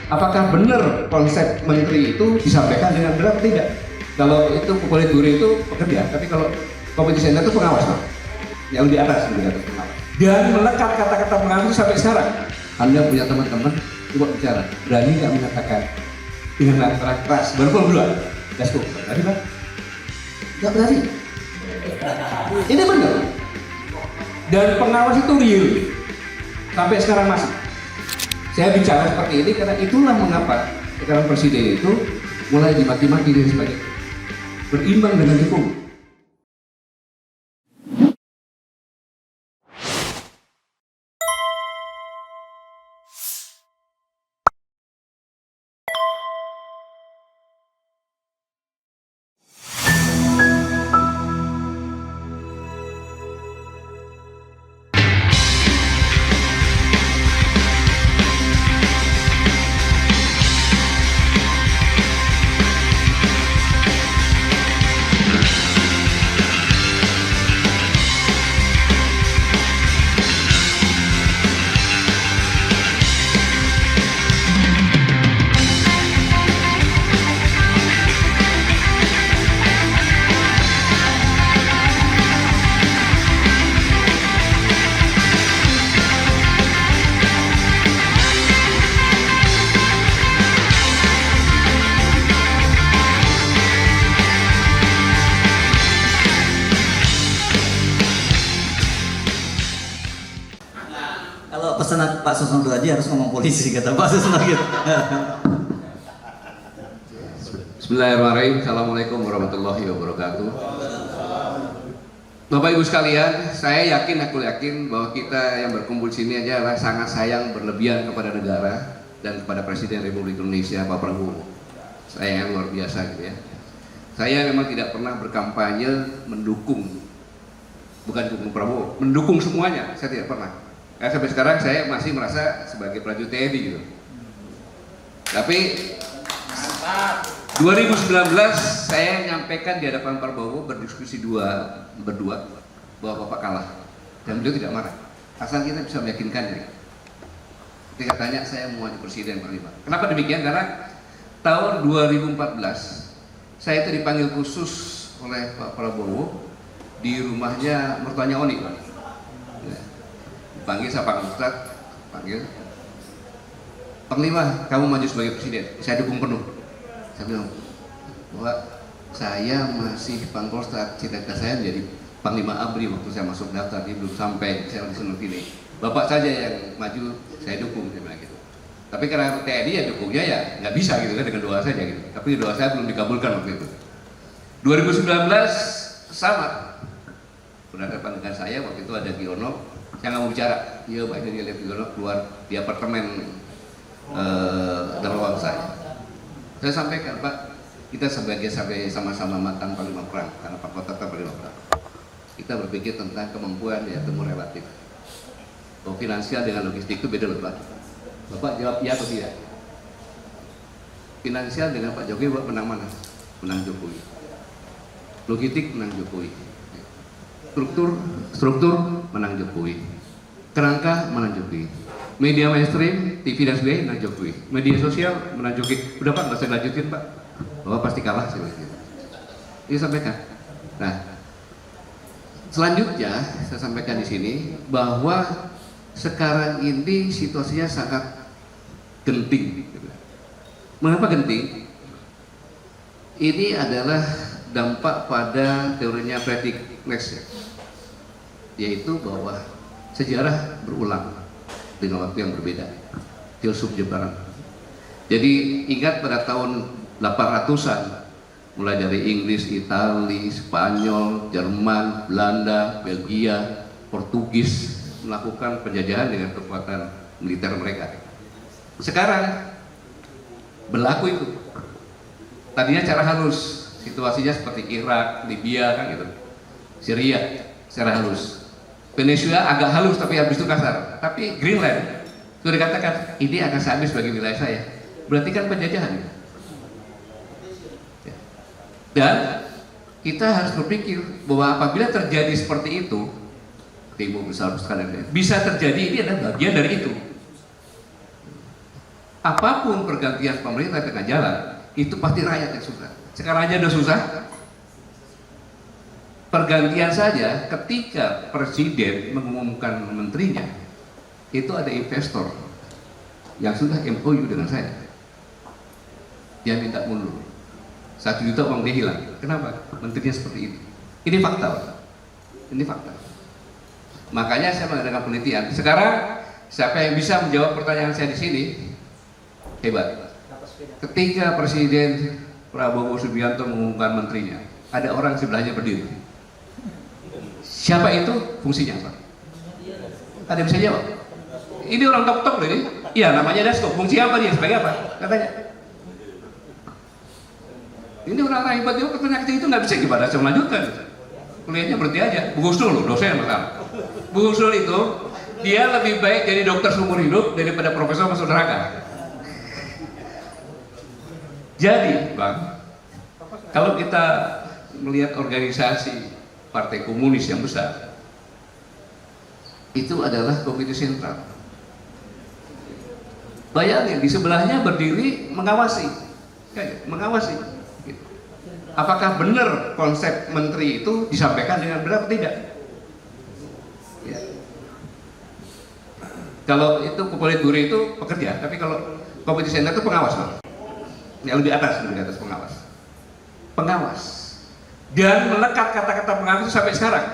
Apakah benar konsep menteri itu disampaikan dengan benar? Tidak. Kalau itu Politburo itu pekerja, tapi kalau community center itu pengawas, Pak. Yang di atas menjadi pengawas. Dan melekat kata-kata pengawas itu sampai sekarang. Anda punya teman-teman, coba bicara, berani nggak mengatakan dengan kata keras, baru duluan, gasko, berani Pak? Nggak berani. Ini benar. Dan pengawas itu real, sampai sekarang masih. Saya bicara seperti ini karena itulah mengapa sekarang presiden itu mulai dimaki-maki dan sebagainya. Berimbang dengan hukum. Kalau pesanan Pak Susno tadi harus ngomong polisi, kata Pak Susno gitu. Bismillahirrahmanirrahim. Assalamualaikum warahmatullahi wabarakatuh. Bapak Ibu sekalian, aku yakin bahwa kita yang berkumpul di sini adalah sangat sayang berlebihan kepada negara dan kepada Presiden Republik Indonesia Pak Prabowo. Saya yang luar biasa gitu ya. Saya memang tidak pernah berkampanye mendukung, bukan dukung Prabowo, mendukung semuanya. Saya tidak pernah. Karena sampai sekarang saya masih merasa sebagai prajurit TNI gitu. Tapi 2019 saya menyampaikan di hadapan Prabowo berdiskusi berdua bahwa Bapak kalah dan beliau tidak marah. Asal kita bisa meyakinkan diri. Ketika tanya saya mau maju presiden Pak. Kenapa demikian? Karena tahun 2014 saya itu dipanggil khusus oleh Pak Prabowo di rumahnya mertuanya Oni, Pak. Panggil saya Pak Ustadz, panggil Panglima, kamu maju sebagai presiden, saya dukung penuh. Saya bilang, bahwa saya masih Pangkostrat, cita-cita saya menjadi Panglima ABRI waktu saya masuk daftar, dia belum sampai, saya langsung ini. Bapak saja yang maju, saya dukung, saya bilang gitu. Tapi karena TNI ya dukungnya ya nggak bisa gitu kan dengan doa saja gitu. Tapi doa saya belum dikabulkan waktu itu. 2019 sama, berhadapan dengan saya waktu itu ada Giono. Saya nggak mau bicara, iya Pak, dia lihat Giono keluar di apartemen Darwang saya. Saya sampaikan, Pak, kita sampai sama-sama mantan panglima perang, karena Pak Kota panglima perang. Kita berpikir tentang kemampuan ya temu relatif. Bahwa finansial dengan logistik itu beda loh Pak. Bapak jawab iya atau tidak? Finansial dengan Pak Jokowi, Bapak menang mana? Menang Jokowi. Logistik menang Jokowi. Struktur menang Jokowi, kerangka menang Jokowi, media mainstream, TV dan sebagainya menang Jokowi, media sosial menang Jokowi. Udah Pak, nggak usah lanjutin Pak, Bapak pasti kalah sih. Ini sampaikan. Nah, selanjutnya saya sampaikan di sini bahwa sekarang ini situasinya sangat genting. Mengapa genting? Ini adalah dampak pada teorinya Friedrich Nietzsche, yaitu bahwa sejarah berulang dengan waktu yang berbeda, filsuf Jepang. Jadi ingat pada tahun 800-an, mulai dari Inggris, Italia, Spanyol, Jerman, Belanda, Belgia, Portugis melakukan penjajahan dengan kekuatan militer mereka. Sekarang berlaku itu. Tadinya cara halus, situasinya seperti Irak, Libya kan gitu, Syria secara halus. Venezuela agak halus tapi habis itu kasar. Tapi Greenland sudah dikatakan ini akan saya ambil sebagai wilayah saya. Berarti kan penjajahan. Dan kita harus berpikir bahwa apabila terjadi seperti itu, Timur besar sekali, bisa terjadi ini adalah bagian dari itu. apapun pergantian pemerintah tengah jalan, itu pasti rakyat yang susah. Sekarang aja udah susah. Pergantian saja ketika presiden mengumumkan menterinya, itu ada investor yang sudah MOU dengan saya. Dia minta mundur. 1 juta uang dia hilang. Kenapa? Menterinya seperti ini. Ini fakta, Pak. Ini fakta. Makanya saya mengadakan penelitian. Sekarang siapa yang bisa menjawab pertanyaan saya di sini? Hebat. Ketika Presiden Prabowo Subianto mengumumkan menterinya, ada orang sebelahnya berdiri. Siapa itu? Fungsinya apa? Ada yang bisa jawab? Ini orang tok-tok loh ini. Iya, namanya Dasko. Fungsi apa dia? Sebagai apa? Katanya. Ini orang hebat juga, pertanyaan itu nggak bisa gimana saya melanjutkan. Kuliahnya berhenti aja. Bu Husnul loh, dosen pertama. Bu Husnul itu dia lebih baik jadi dokter seumur hidup daripada profesor masuk neraka. Jadi, Bang, kalau kita melihat organisasi Partai Komunis yang besar, itu adalah komite sentral. Bayangin, di sebelahnya berdiri mengawasi, mengawasi. Apakah benar konsep menteri itu disampaikan dengan benar atau tidak? Ya. Kalau itu Politburo itu pekerja, tapi kalau komite sentral itu pengawas, Bang. Yang lebih atas pengawas. Pengawas. Dan melekat kata-kata pengawas itu sampai sekarang.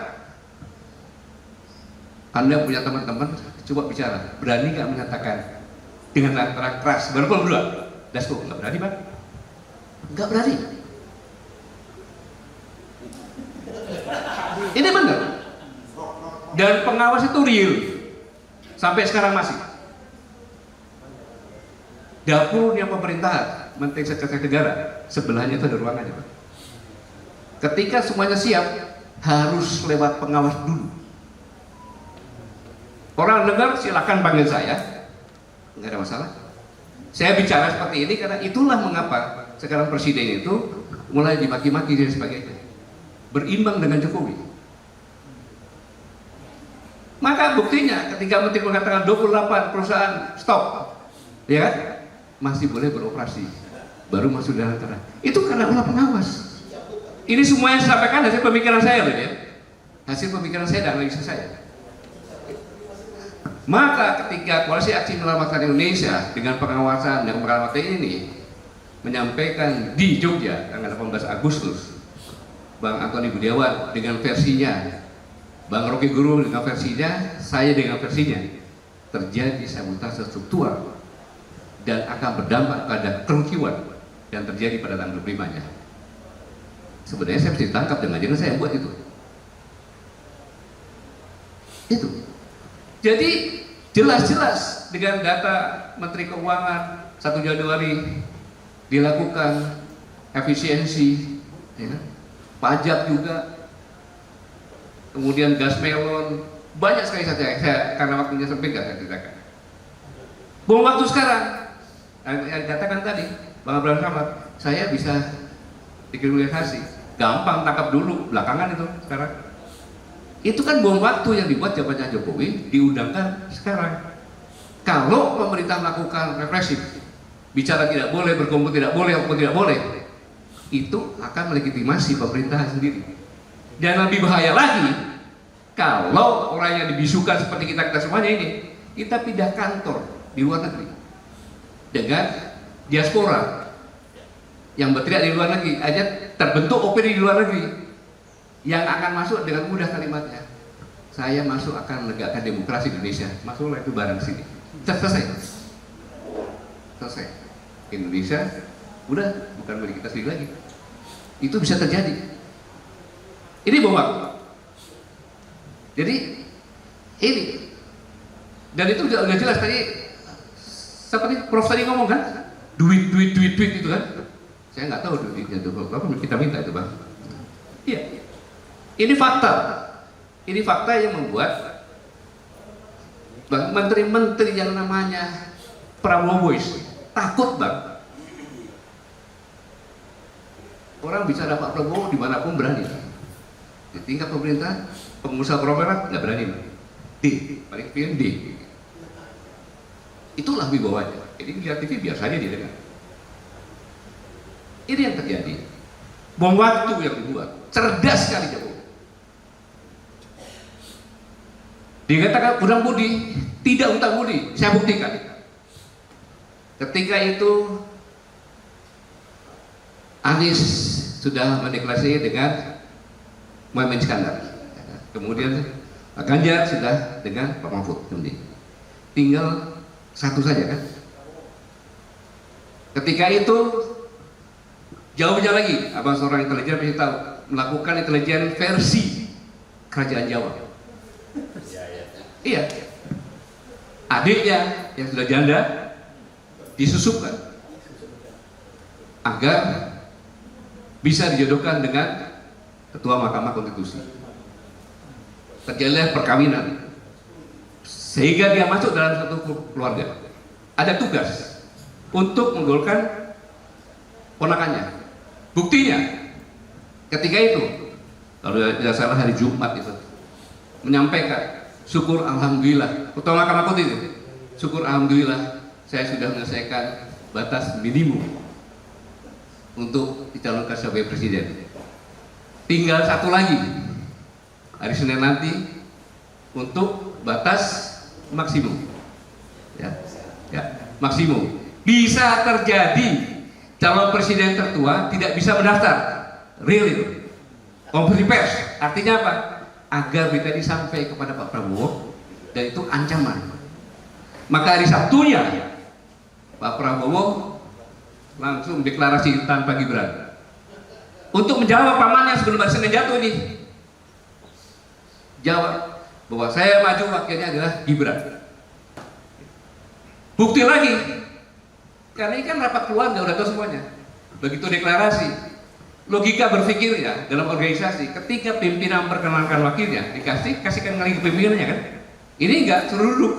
Anda punya teman-teman, coba bicara. Berani nggak menyatakan dengan antara keras? Baru berdua. Dasko, nggak berani, Bang? Nggak berani. Ini benar. Dan pengawas itu real. Sampai sekarang masih. Dapurnya pemerintahan, Menteri Sekretaris Negara, sebelahnya itu ada ruangannya, Pak. Ketika semuanya siap, harus lewat pengawas dulu. Orang dengar silakan panggil saya, nggak ada masalah. Saya bicara seperti ini karena itulah mengapa sekarang presiden itu mulai dimaki-maki dan sebagainya. Berimbang dengan Jokowi. Maka buktinya ketika menteri mengatakan 28 perusahaan stop, ya kan? Masih boleh beroperasi, baru masuk dalam tanah. Itu karena ulah pengawas. Ini semuanya saya sampaikan hasil pemikiran saya loh ya, hasil pemikiran saya dan analisa saya. Maka ketika Koalisi Aksi Menyelamatkan Indonesia dengan pengawasan dan pengawasan ini menyampaikan di Jogja tanggal 18 Agustus, Bang Antoni Budiawan dengan versinya, Bang Rocky Guru dengan versinya, saya dengan versinya, terjadi sabotase struktural dan akan berdampak pada kerucuan yang terjadi pada tanggal 25-nya. Sebenarnya saya mesti ditangkap dengan jangan saya buat itu. Itu. Jadi jelas-jelas dengan data Menteri Keuangan 1 Januari dilakukan efisiensi, ya, pajak juga, kemudian gas melon, banyak sekali saja. Saya karena waktunya sempit nggak saya ceritakan. Bom waktu sekarang, yang katakan tadi, Bang Abraham Samad, saya bisa dikriminalisasi. Gampang tangkap dulu, belakangan itu sekarang. Itu kan bom waktu yang dibuat jabatannya Jokowi, diundangkan sekarang. Kalau pemerintah melakukan represif, bicara tidak boleh, berkumpul tidak boleh, apapun tidak boleh, itu akan melegitimasi pemerintahan sendiri. Dan lebih bahaya lagi, kalau orang yang dibisukan seperti kita semuanya ini, kita pindah kantor di luar negeri dengan diaspora yang berteriak di luar negeri, aja terbentuk opini di luar negeri yang akan masuk dengan mudah kalimatnya, saya masuk akan menegakkan demokrasi di Indonesia, masuklah itu barang sini, selesai, selesai. Indonesia udah bukan milik kita sendiri lagi. Itu bisa terjadi. Ini bohong. Jadi ini, dan itu udah jelas tadi, seperti Prof tadi ngomong kan, duit itu kan. Saya nggak tahu duitnya itu berapa, kita minta itu, Bang. Iya. Ini fakta. Ini fakta yang membuat menteri-menteri yang namanya Prabowo takut, Bang. Orang bicara Pak Prabowo dimanapun berani. Di tingkat pemerintah, pengusaha korporat nggak berani, Bang. D, paling pilih D. Itulah wibawanya. Jadi lihat TV biasa aja dia dengar. Ini yang terjadi. Bom waktu yang dibuat. Cerdas sekali Jokowi. Dikatakan utang budi, tidak utang budi. Saya buktikan. Ketika itu Anies sudah mendeklarasi dengan Muhammad Iskandar. Kemudian Pak Ganjar sudah dengan Pak Mahfud. Tinggal satu saja kan. Ketika itu jauhnya lagi, abang seorang intelijen pasti tahu, melakukan intelijen versi kerajaan Jawa. Iya. Adiknya yang sudah janda disusupkan agar bisa dijodohkan dengan Ketua Mahkamah Konstitusi. Terjadilah perkawinan sehingga dia masuk dalam satu keluarga. Ada tugas untuk menggolkan ponakannya. Buktinya ketika itu, kalau tidak salah hari Jumat itu, menyampaikan syukur alhamdulillah, Ketua Mahkamah Konstitusi, syukur alhamdulillah saya sudah menyelesaikan batas minimum untuk dicalonkan sebagai presiden. Tinggal satu lagi hari Senin nanti untuk batas maksimum, ya, maksimum. Bisa terjadi calon presiden tertua tidak bisa mendaftar, real itu. Konferensi pers, artinya apa? Agar berita ini sampai kepada Pak Prabowo dan itu ancaman. Maka hari Sabtunya Pak Prabowo langsung deklarasi tanpa Gibran untuk menjawab pamannya sebelum hari Senin jatuh ini. Jawab bahwa saya maju, wakilnya adalah Gibran. Bukti lagi, karena ini kan rapat keluarga udah tahu semuanya. Begitu deklarasi, logika berpikir ya dalam organisasi, ketika pimpinan memperkenalkan wakilnya, kasihkan lagi ke pimpinannya kan. Ini enggak, suruh duduk.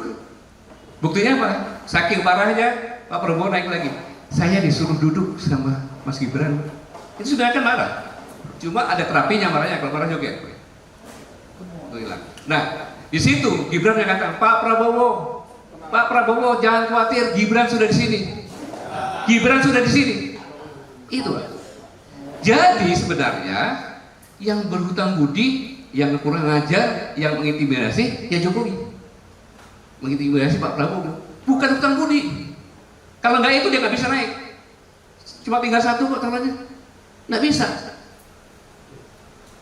Buktinya apa? Saking parahnya Pak Prabowo naik lagi. Saya disuruh duduk sama Mas Gibran. Itu sudah akan marah. Cuma ada terapinya marahnya, kalau marah joget. Nah, di situ Gibran yang kata, Pak Prabowo jangan khawatir, Gibran sudah di sini. Gibran sudah di sini. Itu. Jadi sebenarnya yang berhutang budi, yang kurang ajar, yang mengintimidasi, ya Jokowi. Mengintimidasi Pak Prabowo. Bukan hutang budi. Kalau nggak itu dia nggak bisa naik. Cuma tinggal satu kok tangannya. Nggak bisa.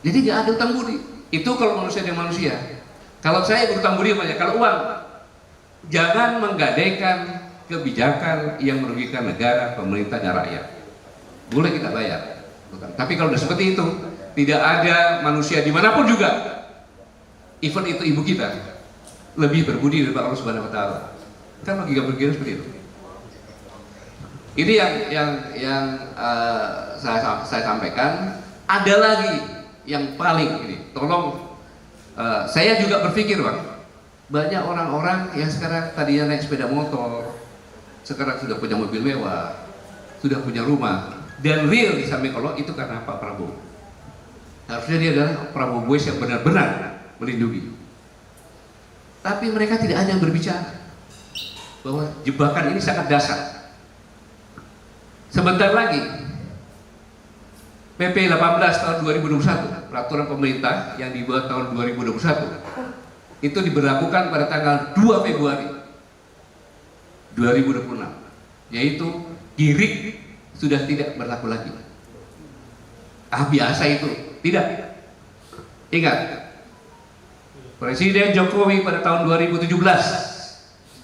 Jadi nggak ada hutang budi. Itu kalau manusia dengan manusia. Kalau saya berhutang budi banyak. Kalau uang, jangan menggadaikan kebijakan yang merugikan negara, pemerintah, dan rakyat. Boleh kita bayar. Tapi kalau sudah seperti itu, tidak ada manusia dimanapun juga, even itu ibu kita, lebih berbudi daripada Allah Subhanahu Wa Taala. Kan logika berpikir seperti itu. Ini yang saya sampaikan. Ada lagi yang paling ini, tolong saya juga berpikir Bang, banyak orang-orang yang sekarang tadinya naik sepeda motor, sekarang sudah punya mobil mewah, sudah punya rumah, dan real di samping Allah itu karena Pak Prabowo. Harusnya dia adalah Prabowo Boys yang benar-benar melindungi. Tapi mereka tidak ada yang berbicara bahwa jebakan ini sangat dasar. Sebentar lagi PP 18 tahun 2021, peraturan pemerintah yang dibuat tahun 2021 itu diberlakukan pada tanggal 2 Februari 2026, yaitu girik sudah tidak berlaku lagi. Biasa itu tidak. Ingat, Presiden Jokowi pada tahun 2017,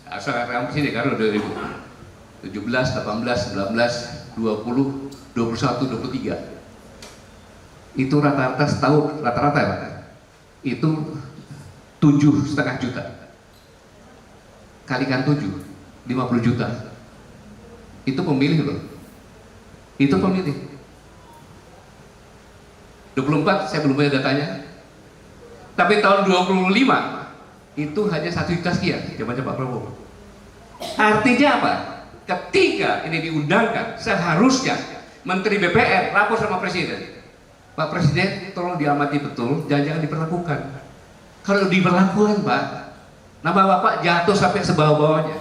asal presiden karena 2017, 18, 19, 20, 21, 23. Itu rata-rata setahun, rata-rata ya Pak, itu 7,5 juta kalikan 7, 50 juta. Itu pemilih loh, itu pemilih. 24 saya belum punya datanya, tapi tahun 25 itu hanya 1 juta sekian zamannya Pak Prabowo. Artinya apa? Ketika ini diundangkan, seharusnya Menteri BPR lapor sama Presiden, Pak Presiden tolong diamati betul, jangan-jangan diperlakukan. Kalau diperlakukan Pak, nama Bapak jatuh sampai sebawah-bawahnya.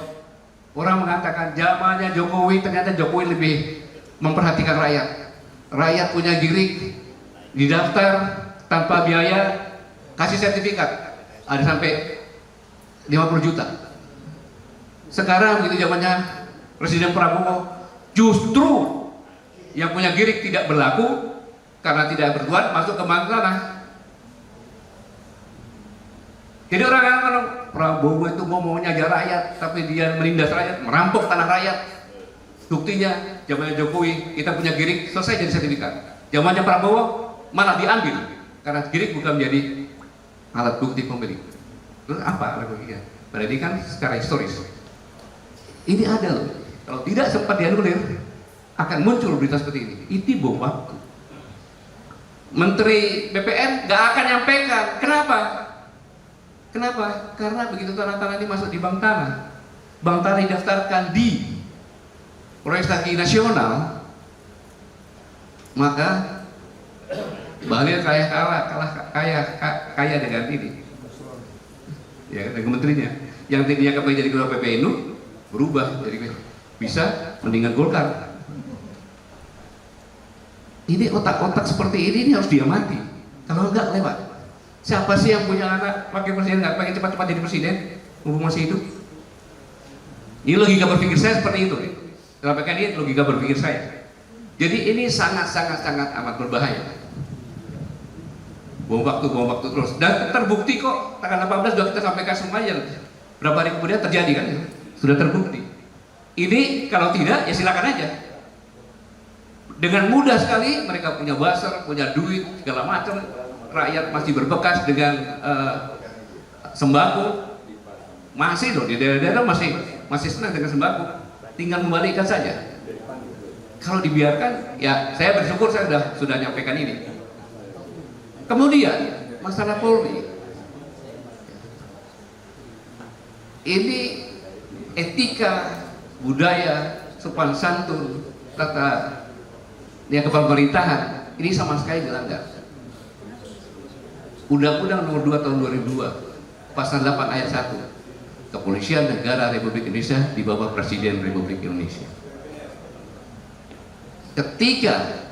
Orang mengatakan zamannya Jokowi, ternyata Jokowi lebih memperhatikan rakyat. Rakyat punya giring, didaftar tanpa biaya, kasih sertifikat, ada sampai 50 juta. Sekarang begitu zamannya Presiden Prabowo, justru yang punya giring tidak berlaku karena tidak berbuat, masuk ke bank tanah. Jadi orang Prabowo itu ngomongnya aja rakyat, tapi dia menindas rakyat, merampok tanah rakyat. Buktinya zamannya Jokowi kita punya giring selesai jadi sertifikat. Zamannya Prabowo malah diambil karena giring bukan menjadi alat bukti pemilik. Terus apa logikanya? Berarti kan secara historis ini ada loh. Kalau tidak sempat dianulir akan muncul berita seperti ini. Itu bom waktu. Menteri BPN nggak akan nyampaikan. Kenapa? Kenapa? Karena begitu tanah-tanah ini masuk di bank tanah, bank tanah didaftarkan di proyek strategi nasional, maka Bahlil kaya dengan ini, ya dengan menterinya, yang tadinya kepala jadi ketua PPNU berubah jadi bisa mendingan Golkar. Ini otak-otak seperti ini harus diamati. Kalau enggak lewat. Siapa sih yang punya anak pakai presiden nggak pengen cepat-cepat jadi presiden, mumpung masih hidup? Ini logika berpikir saya seperti itu. Sampaikan ini logika berpikir saya. Jadi ini sangat amat berbahaya. Bom waktu terus. Dan terbukti kok tanggal 18 sudah kita sampaikan semuanya. Berapa hari kemudian terjadi kan? Sudah terbukti. Ini kalau tidak ya silakan aja. Dengan mudah sekali mereka punya buzzer, punya duit segala macam. Rakyat masih berbekas dengan sembako. Masih loh di daerah-daerah masih senang dengan sembako. Tinggal kembalikan saja. Kalau dibiarkan, ya saya bersyukur saya sudah nyampaikan ini. Kemudian masalah Polri, ini etika, budaya, sopan santun, tata kepemerintahan ini sama sekali dilanggar. Undang-Undang Nomor 2 Tahun 2002, Pasal 8 Ayat 1. Kepolisian Negara Republik Indonesia di bawah Presiden Republik Indonesia. Ketika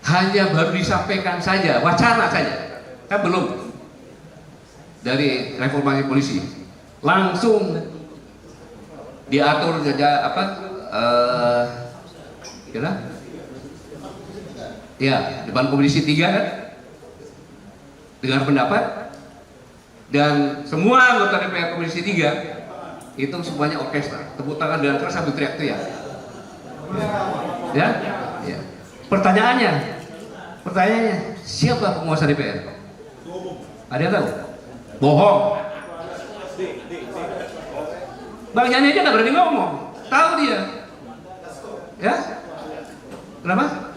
hanya baru disampaikan saja, wacana saja, kan belum dari reformasi polisi, langsung diatur saja apa? Ya, depan Komisi 3 kan, dengan pendapat. Dan semua anggota DPR Komisi 3 itu semuanya orkestra, tepuk tangan dengan keras sambil teriak-teriak. Ya? Ya. Pertanyaannya, siapa penguasa DPR? Ada yang tahu? Bohong. Bang Yani aja nggak berani ngomong, tahu dia. Ya? Kenapa?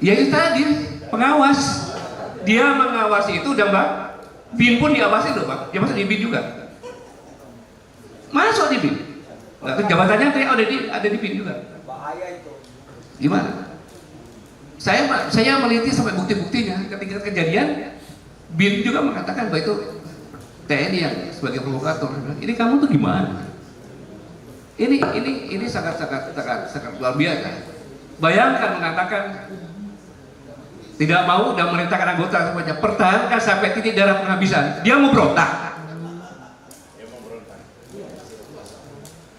Ya itu tadi pengawas. Dia mengawasi itu dan Mbak BIN pun diawasi loh Pak. Dia masuk di BIN juga. Masuk di BIN. Nah, jabatannya ada di BIN juga. Bahaya itu. Gimana? Saya meliti sampai bukti-buktinya. Ketika kejadian BIN juga mengatakan bahwa itu TNI yang sebagai provokator. Ini kamu tuh gimana? Ini sangat luar biasa. Bayangkan mengatakan tidak mau dan merintahkan anggota semuanya pertahankan sampai titik darah penghabisan. Dia mau berontak.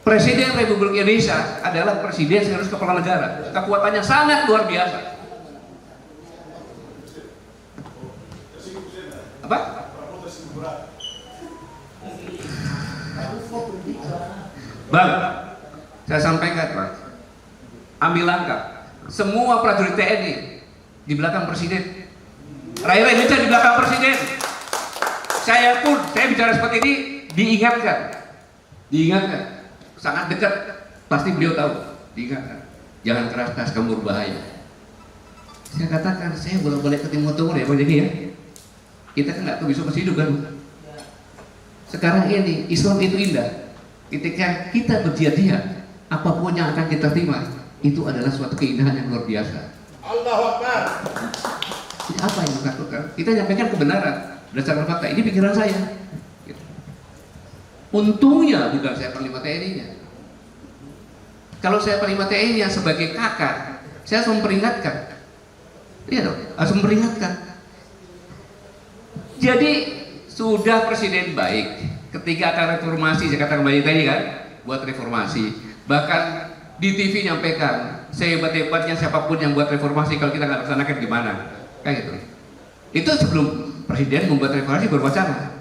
Presiden Republik Indonesia adalah presiden sekaligus kepala negara. Kekuatannya sangat luar biasa. Apa? Bang, saya sampaikan Bang, ambil langkah. Semua prajurit TNI di belakang presiden, rakyat Indonesia di belakang presiden. Saya bicara seperti ini diingatkan, sangat dekat, pasti beliau tahu, diingatkan, jangan keras kamu berbahaya. Saya katakan, saya bolak-balik ke Timur Tengah ya Pak Jadi ya, kita kan nggak tahu besok masih hidup kan. Sekarang ini Islam itu indah, ketika kita berjihad, apapun yang akan kita terima, itu adalah suatu keindahan yang luar biasa. Allahu Akbar. Ini apa yang ditakutkan? Kita nyampaikan kebenaran berdasarkan fakta. Ini pikiran saya. Untungnya bukan saya Panglima TNI-nya. Kalau saya Panglima TNI-nya sebagai kakak, saya harus memperingatkan. Iya dong, harus memperingatkan. Jadi sudah presiden baik ketika akan reformasi, saya katakan kembali tadi kan, buat reformasi. Bahkan di TV nyampaikan, sehebat-hebatnya siapapun yang buat reformasi, kalau kita nggak laksanakan gimana? Kayak gitu. Itu sebelum presiden membuat reformasi berwacana.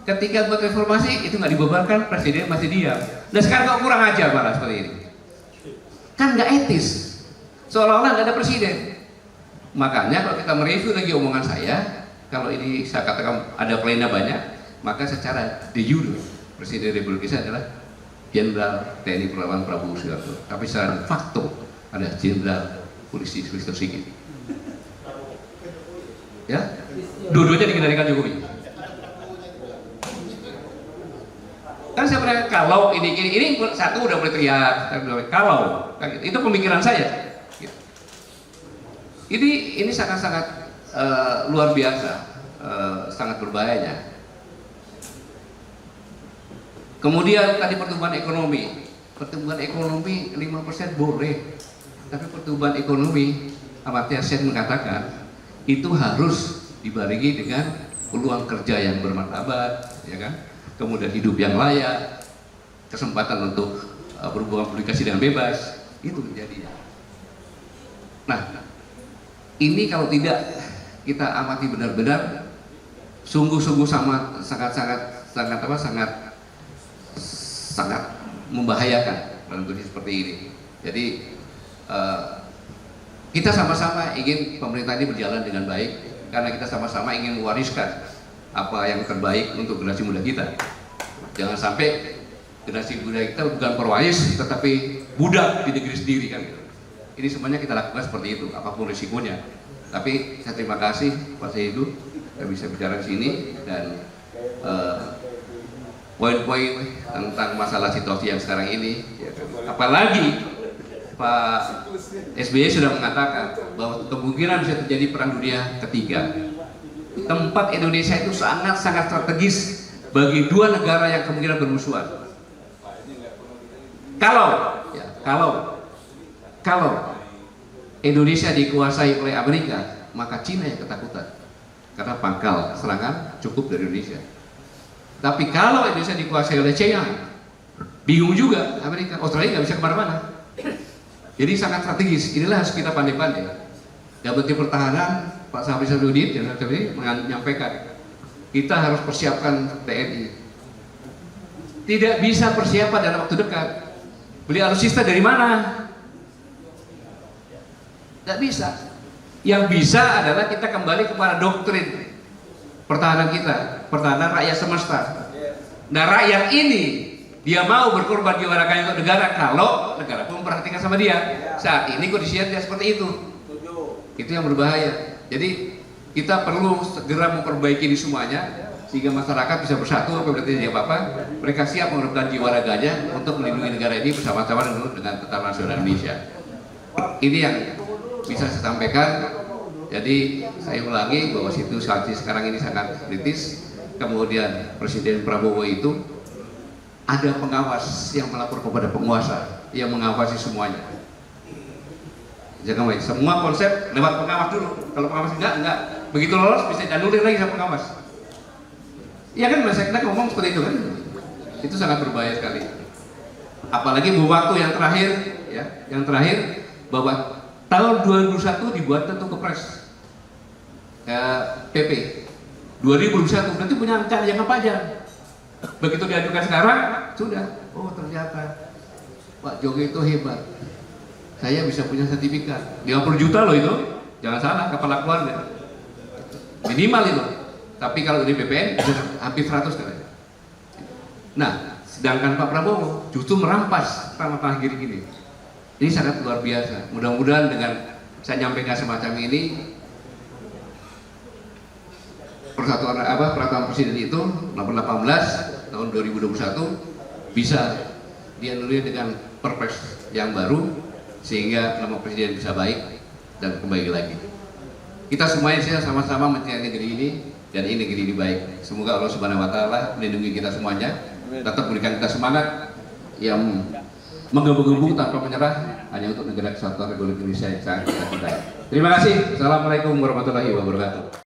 Ketika buat reformasi itu nggak dibubarkan, presiden masih diam. Nah sekarang kok kurang ajar malah seperti ini. Kan nggak etis. Seolah-olah nggak ada presiden. Makanya kalau kita mereview lagi omongan saya, kalau ini saya katakan ada kelainan banyak, maka secara de jure Presiden Republik Indonesia adalah Jenderal TNI Purnawirawan Prabowo Subianto. Tapi secara de facto ada Jenderal Polisi Listio Sigit. Ya, dua-duanya dikendalikan Jokowi. Kan saya pernah kalau ini satu udah mulai teriak, kalau kan gitu. Itu pemikiran saya. Gitu. Ini sangat-sangat luar biasa, sangat berbahayanya. Kemudian tadi pertumbuhan ekonomi 5% boleh, tapi pertumbuhan ekonomi Amartya Sen mengatakan itu harus dibarengi dengan peluang kerja yang bermartabat, ya kan? Kemudian hidup yang layak, kesempatan untuk berhubungan komunikasi dengan bebas, itu menjadinya. Nah, ini kalau tidak kita amati benar-benar, sungguh-sungguh sangat membahayakan dalam kondisi seperti ini. Jadi kita sama-sama ingin pemerintah ini berjalan dengan baik, karena kita sama-sama ingin mewariskan apa yang terbaik untuk generasi muda kita. Jangan sampai generasi muda kita bukan perwais tetapi budak di negeri sendiri kan. Ini semuanya kita lakukan seperti itu, apapun risikonya. Tapi saya terima kasih Pak Sehidu yang bisa bicara di sini, dan poin-poin tentang masalah situasi yang sekarang ini, ya, apalagi Pak SBY sudah mengatakan bahwa kemungkinan bisa terjadi perang dunia ketiga. Tempat Indonesia itu sangat-sangat strategis bagi dua negara yang kemungkinan bermusuhan. Kalau Indonesia dikuasai oleh Amerika, maka Cina yang ketakutan karena pangkal serangan cukup dari Indonesia. Tapi kalau Indonesia dikuasai oleh China, bingung juga Amerika, Australia nggak bisa kemana-mana. Jadi sangat strategis. Inilah harus kita pandai-pandai. Dan Menteri Pertahanan Pak Syafri Syafuddin menyampaikan kita harus persiapkan TNI. Tidak bisa persiapan dalam waktu dekat. Beli alutsista dari mana? Tidak bisa. Yang bisa adalah kita kembali kepada doktrin pertahanan kita, pertahanan rakyat semesta. Nah rakyat ini dia mau berkorban jiwa raganya untuk negara kalau negara pun memperhatikan sama dia. Saat ini kondisinya tidak seperti itu. Itu yang berbahaya. Jadi kita perlu segera memperbaiki ini semuanya sehingga masyarakat bisa bersatu apabila terjadi apa-apa. Mereka siap mengorbankan jiwa raganya untuk melindungi negara ini bersama-sama dengan Tentara Nasional Indonesia. Ini yang bisa saya sampaikan. Jadi saya ulangi bahwa situasi sekarang ini sangat kritis. Kemudian Presiden Prabowo itu ada pengawas yang melapor kepada penguasa yang mengawasi semuanya. Jangan baik, semua konsep lewat pengawas dulu. Kalau pengawas enggak, begitu lolos bisa dianulir lagi sama pengawas. Iya kan, Mas Sekda ngomong seperti itu kan? Itu sangat berbahaya sekali. Apalagi waktu yang terakhir, ya, bahwa tahun 2001 dibuat tentu kepres PP 2021 berarti punya angka yang apa aja. Begitu diajukan sekarang, sudah. Oh ternyata Pak Jokowi itu hebat. Saya bisa punya sertifikat 50 juta loh itu, jangan salah, kepala keluarga minimal itu. Tapi kalau di BPN hampir 100 katanya. Nah, sedangkan Pak Prabowo justru merampas tanah-tanah gini-gini. Ini sangat luar biasa. Mudah-mudahan dengan saya nyampaikan semacam ini, peraturan presiden itu nomor 18 tahun 2021 bisa dianulir dengan perpres yang baru sehingga nama presiden bisa baik dan kembali lagi. Kita semuanya sama-sama mencintai negeri ini dan ini negeri ini baik. Semoga Allah Subhanahu wa taala melindungi kita semuanya tetap berikan kita semangat yang menggebu-gebu tanpa menyerah hanya untuk negara kesatuan Republik Indonesia yang sangat kita cintai. Terima kasih. Assalamualaikum warahmatullahi wabarakatuh.